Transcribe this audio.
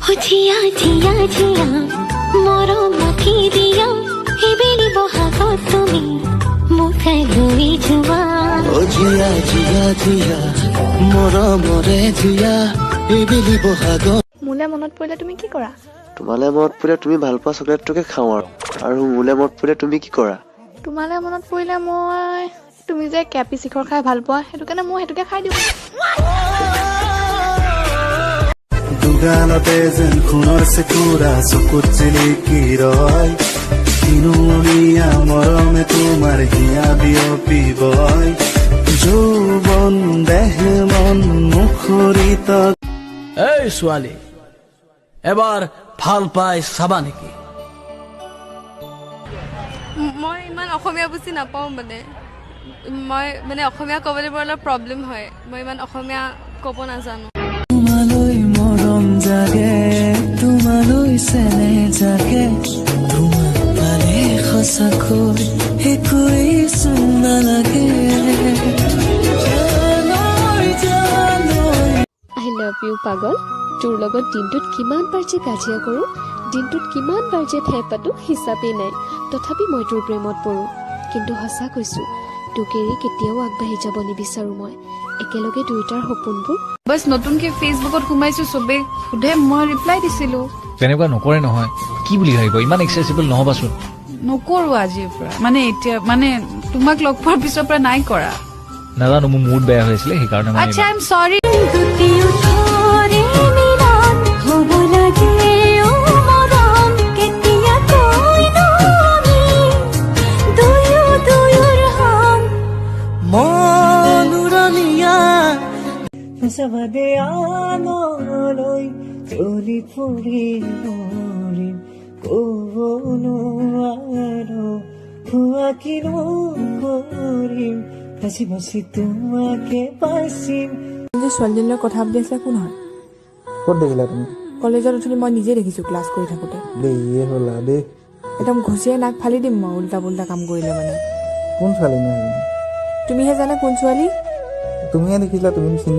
জিয়া জিয়া জিয়া মৰম মাখি দিয়া এইবেলি বহাগত তুমি মুখাই লৈ যোৱা জিয়া জিয়া জিয়া মৰমৰে জিয়া এইবেলি বহাগত মোলে মনত পৰিলে তুমি কি কৰা? তোমালে মনত পৰিলে তুমি ভাল পোৱা চকলেটটোকে খাওঁ আৰু মোলে মনত পৰিলে তুমি কি কৰা? তোমালে মনত পৰিলে মই তুমি যে কেপি শিখৰ খাই ভাল পোৱা সেইটো কাৰণে মই সেইটোকে খাই দিওঁ। দুগালতে যেন খুনৰ চেকুৰা চকুত জিলিকি ৰয় কিনুনীয়া মৰমে তোমাৰ হিয়া বিয়পিবই যৌৱন দেহ মন মুখৰিত। এই ছোৱালী এবাৰ ভাল পাই চাবা নেকি? মই ইমান অসমীয়া বুজি নাপাওঁ মানে অসমীয়া ক'বলৈ বৰ অলপ প্ৰব্লেম হয়। মই ইমান অসমীয়া ক'ব নাজানো। তোমালৈ মৰম জাগে তোমালৈ চেনে জাগে তোমাক পালে সঁচাকৈ একোৱেই চোন নালাগে। আই লাভ ইউ পাগল। তোৰ লগত দিনটোত কিমান বাৰ যে কাজিয়া কৰোঁ, দিনটোত কিমান বাৰ যে ঠেহ পাতো হিচাপেই নাই। তথাপি মই তোৰ প্ৰেমত পৰোঁ। কিন্তু সঁচা কৈছোঁ, তোক এৰি কেতিয়াও আগবাঢ়ি যাব নিবিচাৰোঁ মই। একেলগে দুয়োটাৰ সপোনবোৰ। বাছ নতুনকৈ ফেচবুকত সোমাইছো, চবেই সোধে, মই ৰিপ্লাই দিছিলোঁ। তেনেকুৱা নকৰে নহয়, কি বুলি ভাবিব? ইমান এক্সেচিবল নহবাচোন। নকৰোঁ আজিৰ পৰা, মানে এতিয়া মানে তোমাক লগ পোৱাৰ পিছৰ পৰা নাই কৰা। নাজানো, মোৰ মুড বেয়া হৈছিলে সেইকাৰণে। আচ্ছা, আই এম চৰি। সবাদে আনলৈ চলি ফুৰিম কোনো আৰু হোৱা কিনো কৰিম বাচি বাচি তোমাকে পাইছিম। যে ছোৱালীজনীৰ কথা পাতি আছিলে কোন হয়? ক'ত দেখিলা তুমি? কলেজত উঠনি মই নিজে দেখিছোঁ ক্লাছ কৰি থাকোঁতে। দেৰিয়ে হ'লা দেই। একদম ঘুচিয়াই নাক ফালি দিম মই উল্টা পুল্টা কাম কৰিলে মানে। কোন ছোৱালী নহয়? তুমিহে জানা কোন ছোৱালী। তুমিহে দেখিছিলা, তুমি চিনি